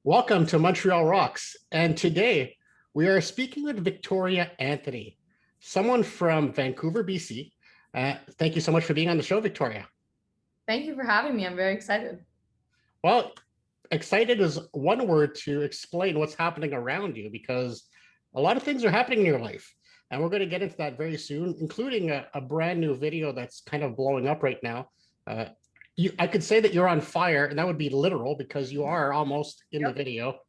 Welcome to Montreal Rocks. And today we are speaking with Victoria Anthony, someone from Vancouver, BC. Thank you so much for being on the show, Victoria. Thank you for having me. I'm very excited. Well, excited is one word to explain what's happening around you because a lot of things are happening in your life. And we're going to get into that very soon, including a brand new video that's kind of blowing up right now. Uh, I could say that you're on fire, and that would be literal because you are almost in the Yep. video.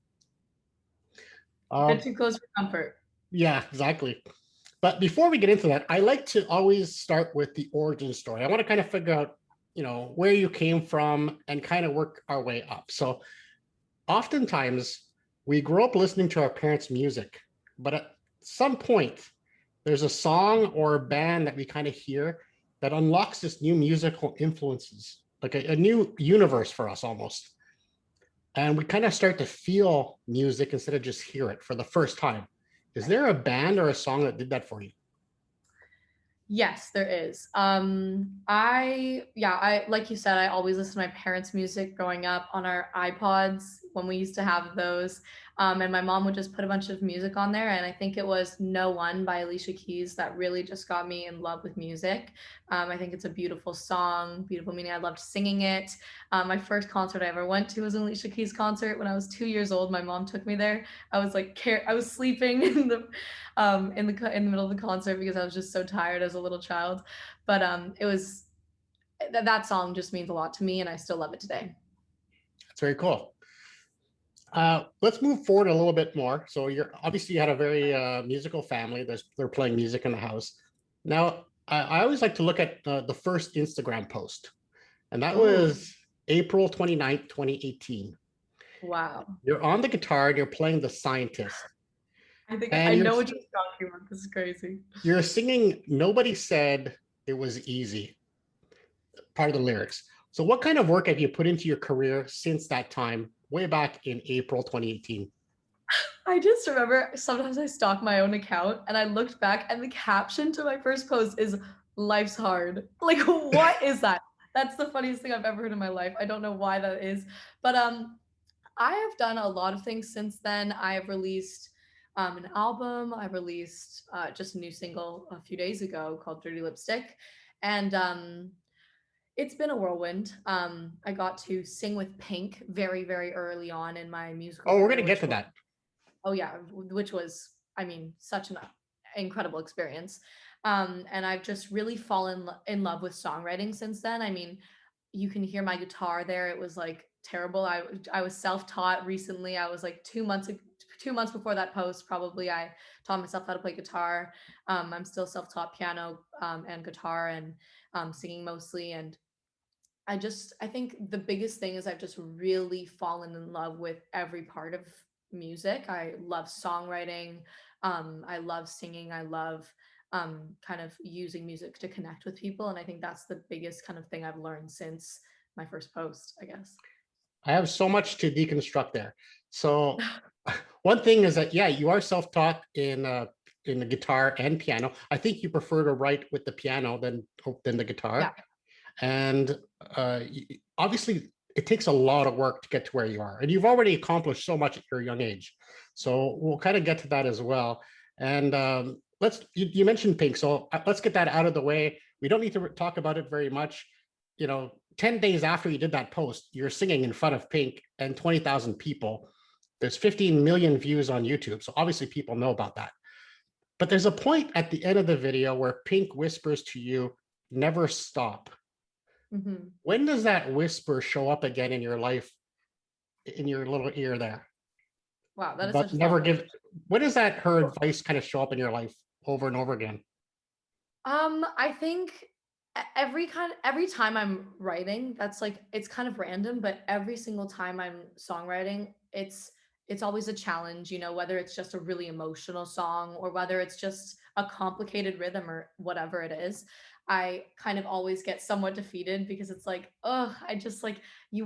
A bit Um, too close for comfort. yeah, exactly. But before we get into that, I like to always start with the origin story. I want to kind of figure out, where you came from and kind of work our way up. So oftentimes we grow up listening to our parents' music, but at some point there's a song or a band that we kind of hear that unlocks this new musical influences, like a new universe for us almost. And we kind of start to feel music instead of just hear it for the first time. Is there a band or a song that did that for you? Yes, there is. I like you said, I always listen to my parents' music growing up on our iPods when we used to have those. And my mom would just put a bunch of music on there, and I think it was "No One" by Alicia Keys that really just got me in love with music. I think it's a beautiful song, beautiful meaning. I loved singing it. My first concert I ever went to was an Alicia Keys concert when I was 2 years old. My mom took me there. I was sleeping in the middle of the concert because I was just so tired as a little child. But it was that song just means a lot to me, and I still love it today. That's very cool. Let's move forward a little bit more. So you're obviously you had a very musical family. They're playing music in the house. Now, I always like to look at the first Instagram post, and that Oh, was April 29th, 2018. wow. You're on the guitar and you're playing The Scientist, I think and I you're know what you're talking about. This is crazy. you're singing "Nobody Said It Was Easy," part of the lyrics. So, what kind of work have you put into your career since that time, way back in April 2018? I just remember sometimes I stalk my own account and I looked back and the caption to my first post is "Life's hard." Like, what is that? That's the funniest thing I've ever heard in my life. I don't know why that is. But I have done a lot of things since then. I have released an album. I released just a new single a few days ago called Dirty Lipstick. And it's been a whirlwind. I got to sing with Pink very, very early on in my musical Oh, we're gonna career, get which to was, that. oh, yeah, which was, I mean, such an incredible experience. And I've just really fallen in love with songwriting since then. I mean, you can hear my guitar there. It was like terrible. I was self-taught recently. I was like 2 months before that post, probably I taught myself how to play guitar. I'm still self-taught piano and guitar and singing mostly. And I think the biggest thing is I've just really fallen in love with every part of music. I love songwriting. I love singing. I love kind of using music to connect with people. And I think that's the biggest kind of thing I've learned since my first post, I guess. I have so much to deconstruct there. So, one thing is that yeah, you are self-taught in the guitar and piano. I think you prefer to write with the piano than the Yeah. guitar. And obviously, it takes a lot of work to get to where you are, and you've already accomplished so much at your young age. So we'll kind of get to that as well. And you mentioned Pink, so let's get that out of the way. We don't need to talk about it very much. 10 days after you did that post, you're singing in front of Pink and 20,000 people. There's 15 million views on YouTube, so obviously people know about that. But there's a point at the end of the video where Pink whispers to you, "Never stop." Hmm. When does that whisper show up again in your life, in your little ear there? Wow, that is But such a never thoughtful give. question. When does that her advice kind of show up in your life over and over again? I think every time I'm writing, that's like it's kind of random, but every single time I'm songwriting, it's always a challenge, whether it's just a really emotional song or whether it's just a complicated rhythm or whatever it is. I kind of always get somewhat defeated because it's like, oh, I just like you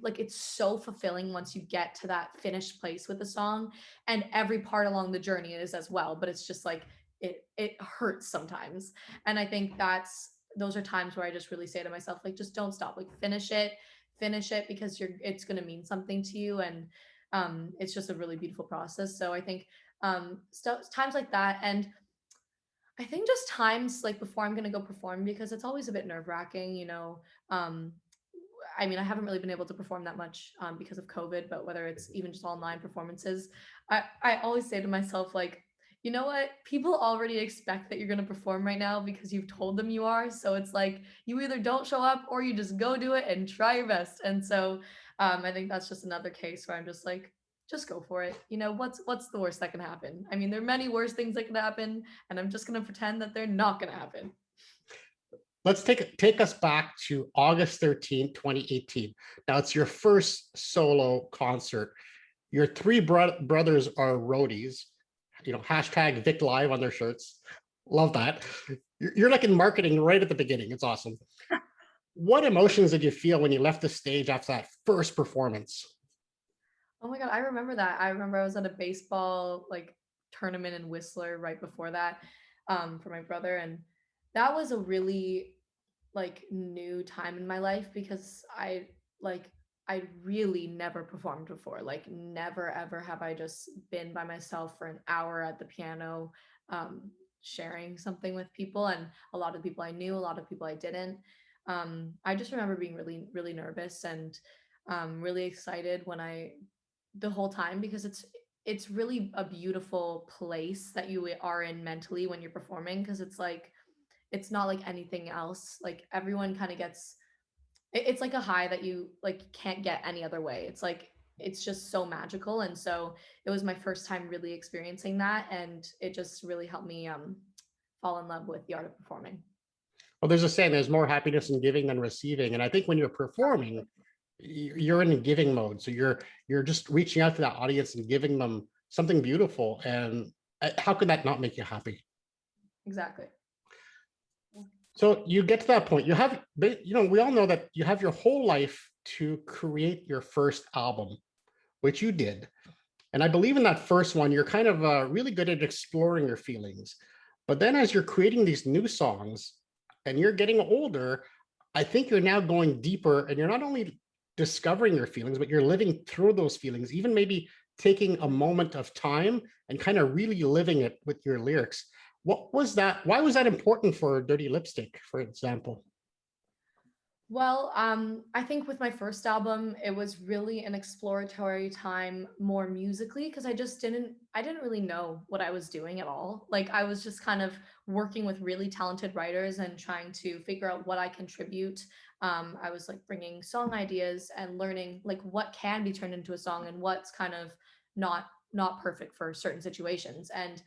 like it's so fulfilling once you get to that finished place with the song. And every part along the journey is as well, but it's just like it hurts sometimes. And I think those are times where I just really say to myself, like, just don't stop, like finish it because it's going to mean something to you. And It's just a really beautiful process. So I think times like that, and I think just times like before I'm gonna go perform, because it's always a bit nerve wracking, you know. Um, I mean, I haven't really been able to perform that much because of COVID, but whether it's even just online performances, I always say to myself, like, you know what? People already expect that you're going to perform right now because you've told them you are. So it's like you either don't show up or you just go do it and try your best. And so I think that's just another case where I'm just like, just go for it. You know, what's the worst that can happen? I mean, there are many worse things that can happen, and I'm just going to pretend that they're not going to happen. Let's take us back to August 13th, 2018. Now it's your first solo concert. Your three brothers are roadies, hashtag Vic Live on their shirts. Love that. You're like in marketing right at the beginning. It's awesome. What emotions did you feel when you left the stage after that first performance? Oh my God, I remember that. I remember I was at a baseball like tournament in Whistler right before that for my brother. And that was a really like new time in my life because like I really never performed before. Like never ever have I just been by myself for an hour at the piano um sharing something with people, and a lot of people I knew, a lot of people I didn't. I just remember being really really nervous and really excited when I the whole time, because it's really a beautiful place that you are in mentally when you're performing, because it's like it's not like anything else. Like everyone kind of gets it's like a high that you like can't get any other way. It's like it's just so magical. And so it was my first time really experiencing that, and it just really helped me fall in love with the art of performing. Well, there's a saying, there's more happiness in giving than receiving. And I think when you're performing, you're in giving mode. So you're just reaching out to that audience and giving them something beautiful. And how could that not make you happy? Exactly. So you get to that point. We all know that you have your whole life to create your first album, which you did. And I believe in that first one, you're kind of really good at exploring your feelings. But then as you're creating these new songs and you're getting older, I think you're now going deeper, and you're not only discovering your feelings, but you're living through those feelings, even maybe taking a moment of time and kind of really living it with your lyrics. What was that? Why was that important for Dirty Lipstick, for example? Well, I think with my first album, it was really an exploratory time more musically, because I didn't really know what I was doing at all. Like I was just kind of working with really talented writers and trying to figure out what I contribute. I was like bringing song ideas and learning like what can be turned into a song and what's kind of not not perfect for certain situations. And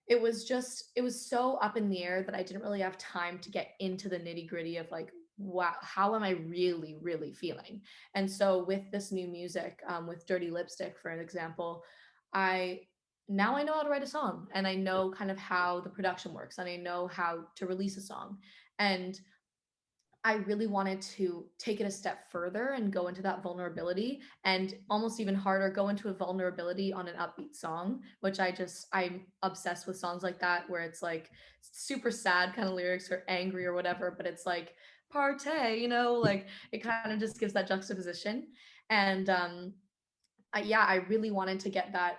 it was so up in the air that I didn't really have time to get into the nitty gritty of like, wow, how am I really, really feeling? And so with this new music, with Dirty Lipstick, for an example, I now I know how to write a song, and I know kind of how the production works, and I know how to release a song. And I really wanted to take it a step further and go into that vulnerability, and almost even harder, go into a vulnerability on an upbeat song, which I'm obsessed with songs like that, where it's like super sad kind of lyrics or angry or whatever, but it's like partay, you know, like it kind of just gives that juxtaposition. And yeah, I really wanted to get that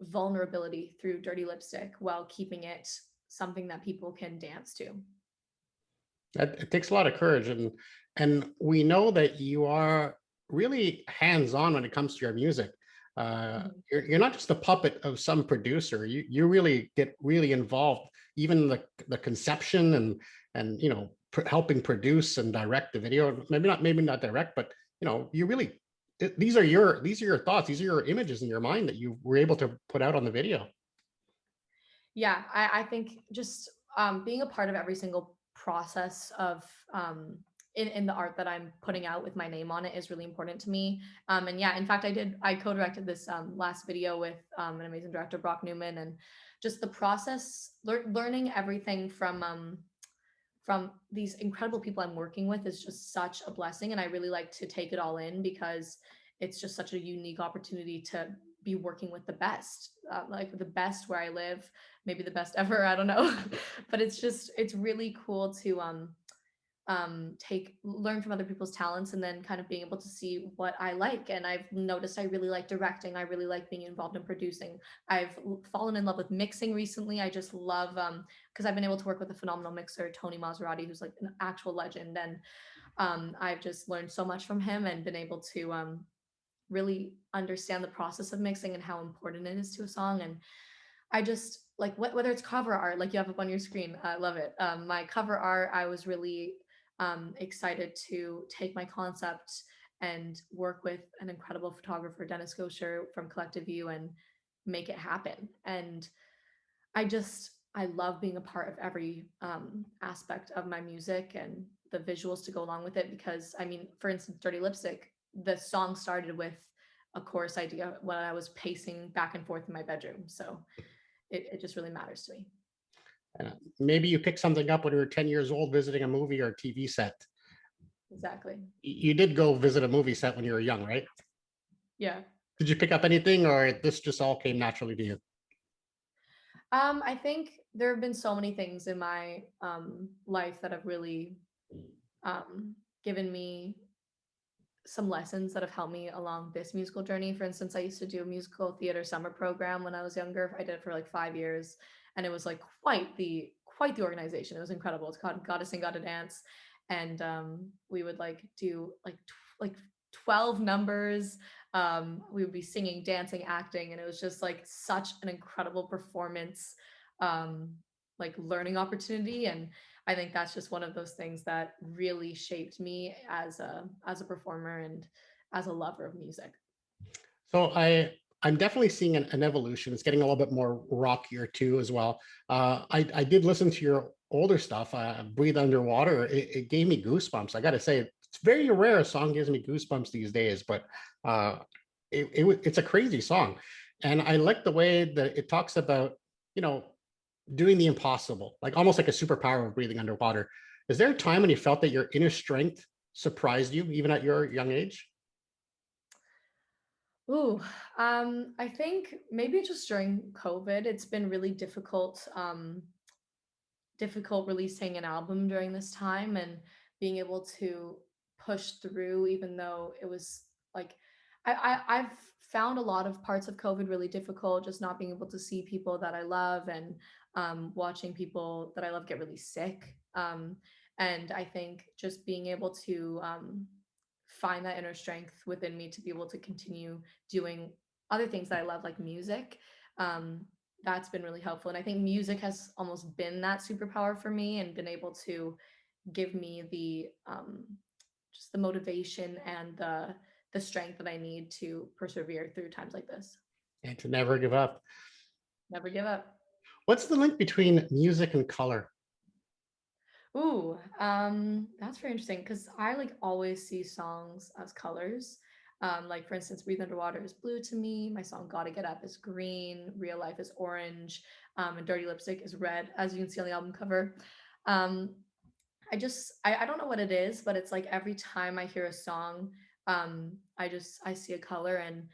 vulnerability through Dirty Lipstick while keeping it something that people can dance to. It takes a lot of courage, and we know that you are really hands-on when it comes to your music. Mhm. You're not just a puppet of some producer. You really get really involved, even the conception and helping produce and direct the video. Maybe not direct, but you really these are your thoughts. These are your images in your mind that you were able to put out on the video. Yeah, I think just being a part of every single process of in the art that I'm putting out with my name on it is really important to me. And yeah, in fact, I co-directed this last video with an amazing director, Brock Newman, and just the process, learning everything from these incredible people I'm working with is just such a blessing. And I really like to take it all in because it's just such a unique opportunity to be working with the best, like the best where I live, maybe the best ever. I don't know. But it's really cool to learn from other people's talents, and then kind of being able to see what I like. And I've noticed I really like directing. I really like being involved in producing. I've fallen in love with mixing recently. I just love, because I've been able to work with a phenomenal mixer, Tony Maserati, who's like an actual legend. And I've just learned so much from him and been able to really understand the process of mixing and how important it is to a song. And I just like, whether it's cover art, like you have up on your screen, I love it. My cover art, I was really excited to take my concept and work with an incredible photographer, Dennis Gosher from Collective View, and make it happen. And I love being a part of every aspect of my music and the visuals to go along with it. Because I mean, for instance, Dirty Lipstick, the song started with a chorus idea when I was pacing back and forth in my bedroom. So it just really matters to me. Maybe you picked something up when you were 10 years old visiting a movie or a TV set. Exactly. You did go visit a movie set when you were young, right? Yeah. Did you pick up anything, or this just all came naturally to you? I think there have been so many things in my life that have really given me some lessons that have helped me along this musical journey. For instance, I used to do a musical theater summer program when I was younger. I did it for like 5 years, and it was like quite the organization. It was incredible. It's called Gotta Sing, Gotta Dance, and we would like do like 12 numbers. We would be singing, dancing, acting, and it was just like such an incredible performance, like learning opportunity. And I think that's just one of those things that really shaped me as a performer and as a lover of music. So I'm definitely seeing an evolution. It's getting a little bit more rockier too, as well. I did listen to your older stuff, Breathe Underwater. It gave me goosebumps. I got to say, it's very rare a song gives me goosebumps these days, but it's a crazy song. And I like the way that it talks about, you know, doing the impossible, like almost like a superpower of breathing underwater. Is there a time when you felt that your inner strength surprised you, even at your young age? Ooh, I think maybe just during COVID, it's been really difficult releasing an album during this time and being able to push through, even though it was like I've found a lot of parts of COVID really difficult, just not being able to see people that I love, and watching people that I love get really sick. And I think just being able to find that inner strength within me to be able to continue doing other things that I love, like music. That's been really helpful. And I think music has almost been that superpower for me, and been able to give me the just the motivation and the strength that I need to persevere through times like this. And to never give up. Never give up. What's the link between music and color? Ooh, that's very interesting because I like always see songs as colors. Like for instance, Breathe Underwater is blue to me. My song Gotta Get Up is green. Real Life is orange. And Dirty Lipstick is red, as you can see on the album cover. Um, I don't know what it is, but it's like every time I hear a song, I see a color, and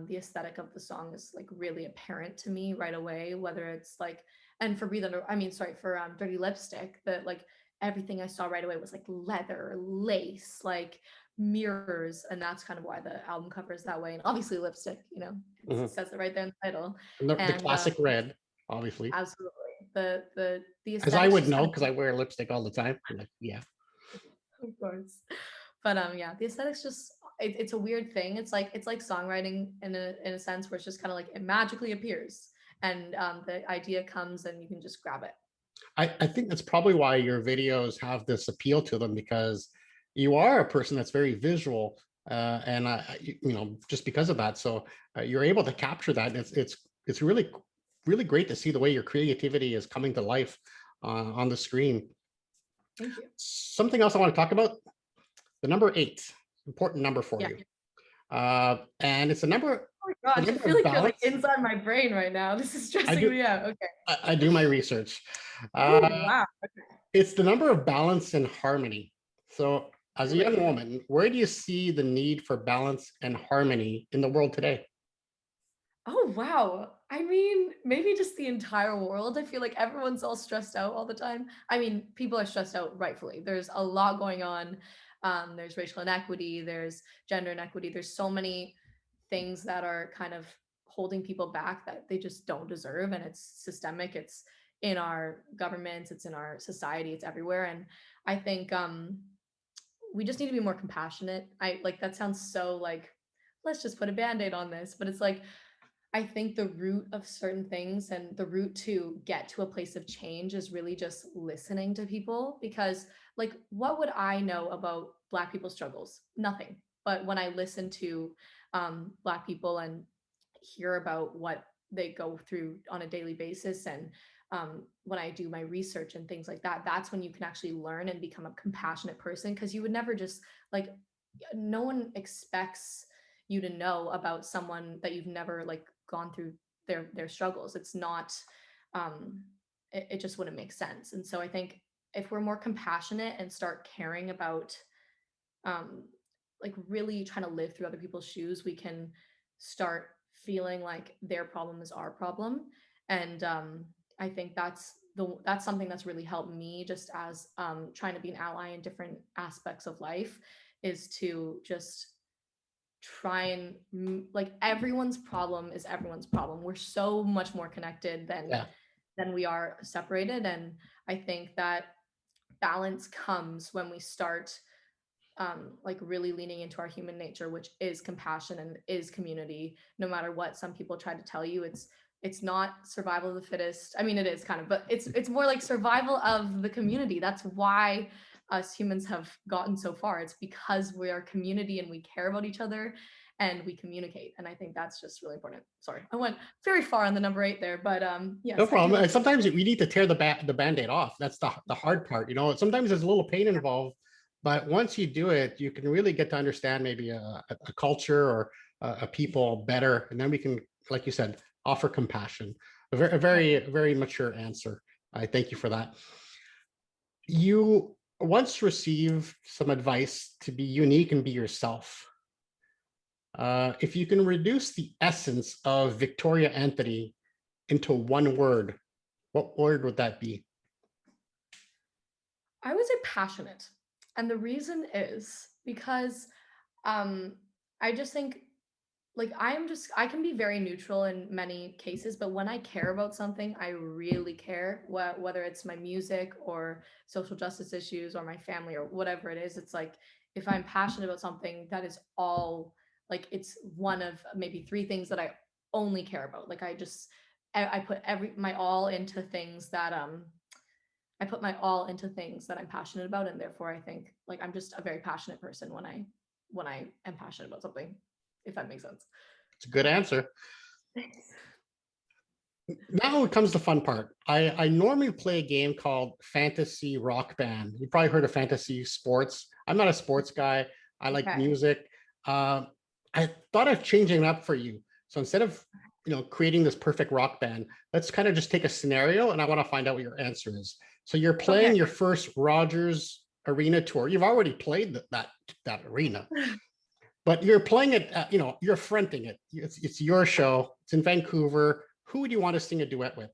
the aesthetic of the song is like really apparent to me right away. Whether it's like, and for Dirty Lipstick, that like everything I saw right away was like leather, lace, like mirrors, and that's kind of why the album cover is that way. And obviously lipstick, Mhm. it says it right there in the title. And the And classic red, obviously, absolutely, the as I aesthetics would just know kind because I wear lipstick all the time. I'm like, yeah. of course. But yeah, the aesthetics just it's a weird thing. It's like songwriting in a sense where it's just kind of like it magically appears, and the idea comes and you can just grab it. I think that's probably why your videos have this appeal to them, because you are a person that's very visual, and just because of that, so you're able to capture that. And it's really great to see the way your creativity is coming to life on the screen. Thank you. Something else I want to talk about: the number 8, important number for Yeah. you, and it's Oh my the gosh, I number feel of like you're like balance. inside my brain right now. This is I stressing do me out. Okay. I do my research. Oh Uh, wow. It's the number of balance and harmony. So, as a young Really? woman, where do you see the need for balance and harmony in the world today? Oh, wow. I mean, maybe just the entire world. I feel like everyone's all stressed out all the time. I mean, people are stressed out rightfully. There's a lot going on. There's racial inequity, there's gender inequity, there's so many things that are kind of holding people back that they just don't deserve. And it's systemic. It's in our governments, it's in our society, it's everywhere. And I think we just need to be more compassionate. I like that sounds so like, let's just put a band-aid on this, but it's like I think the root of certain things and the route to get to a place of change is really just listening to people because like what would I know about black people's struggles? Nothing. But when I listen to black people and hear about what they go through on a daily basis and when I do my research and things like that, that's when you can actually learn and become a compassionate person because you would never just like no one expects you to know about someone that you've never like gone through their struggles. It's not it just wouldn't make sense. And so I think if we're more compassionate and start caring about um like really trying to live through other people's shoes, we can start feeling like their problem is our problem. And I think that's something that's really helped me just as trying to be an ally in different aspects of life is to just try and like everyone's problem is everyone's problem. We're so much more connected Yeah. than we are separated. And I think that balance comes when we start like really leaning into our human nature, which is compassion and is community. No matter what some people try to tell you, it's not survival of the fittest. I mean, it is kind of, but it's more like survival of the community. That's why us humans have gotten so far. It's because we are community and we care about each other and we communicate. And I think that's just really important. Sorry, I went very far on the number 8 there, but No yes, I problem. do. And sometimes we need to tear the band-aid off. That's the hard part. You know, sometimes there's a little pain involved, but once you do it, you can really get to understand maybe a culture or a people better. And then we can, like you said, offer compassion. A very mature answer. I thank you for that. You once received some advice to be unique and be yourself. If you can reduce the essence of Victoria Anthony into one word, what word would that be? I would say passionate. And the reason is because um I just think like I can be very neutral in many cases, but when I care about something, I really care. Whether it's my music or social justice issues or my family or whatever it is, it's like if I'm passionate about something, that is all like it's one of maybe 3 things that I only care about. Like I put every my all into things that I put my all into things that I'm passionate about, and therefore I think like I'm just a very passionate person when I am passionate about something, if that makes sense. It's a good answer. Now it comes the fun part. I normally play a game called Fantasy Rock Band. You probably heard of fantasy sports. I'm not a sports guy. I like Okay. music. Uh, I thought of changing it up for you. So instead of creating this perfect rock band, let's kind of just take a scenario, and I want to find out what your answer is. So you're Okay. playing your first Rogers Arena tour. You've already played that arena, but you're playing it. You're fronting it. It's your show. It's in Vancouver. Who would you want to sing a duet with?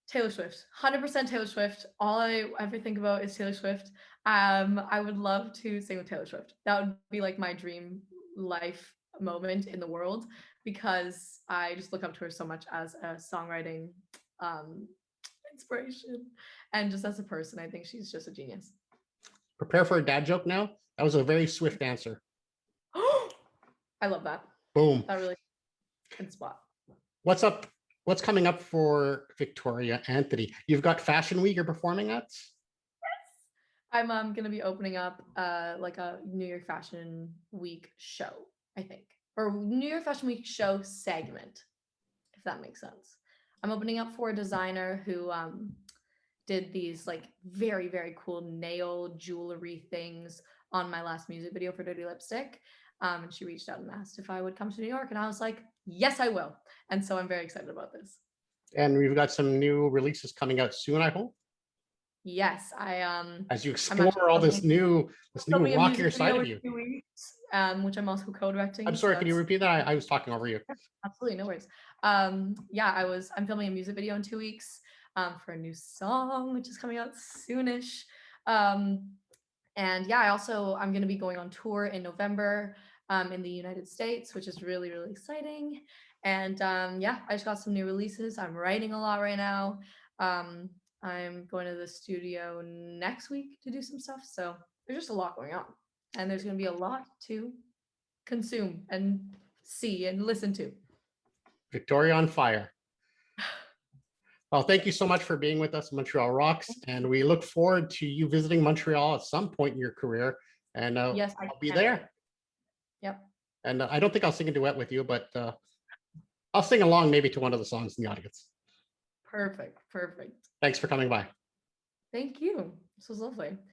Taylor Swift. 100% Taylor Swift. All I ever think about is Taylor Swift. I would love to sing with Taylor Swift. That would be like my dream life moment in the world because I just look up to her so much as a songwriting um inspiration and just as a person. I think she's just a genius. Prepare for a dad joke now. That was a very swift answer. I love that. Boom. That really good spot. What's up? What's coming up for Victoria Anthony? You've got Fashion Week you're performing at? I'm gonna be opening up like a New York Fashion Week show, I think. Or New York Fashion Week show segment, if that makes sense. I'm opening up for a designer who did these like very, very cool nail jewelry things on my last music video for Dirty Lipstick. And she reached out and asked if I would come to New York, and I was like, yes, I will. And so I'm very excited about this. And we've got some new releases coming out soon, I hope, Yes, as you I'm actually explore all this new filming a music rockier side video of in you. 2 weeks. which I'm also co-directing. I'm So sorry, can you that's repeat that? I was talking over you. absolutely no worries. Yeah, I'm filming a music video in 2 weeks for a new song, which is coming out soonish. Um, and yeah, I'm going to be going on tour in November in the United States, which is really, really exciting. And yeah, I just got some new releases. I'm writing a lot right now. Um, I'm going to the studio next week to do some stuff. So there's just a lot going on. And there's going to be a lot to consume and see and listen to. Victoria on fire. Well, thank you so much for being with us, Montreal Rocks, and we look forward to you visiting Montreal at some point in your career. And Yes, I I'll be can't wait. there. Yep. And I don't think I'll sing a duet with you, but I'll sing along maybe to one of the songs in the audience. Perfect. Perfect. Thanks for coming by. Thank you. This was lovely.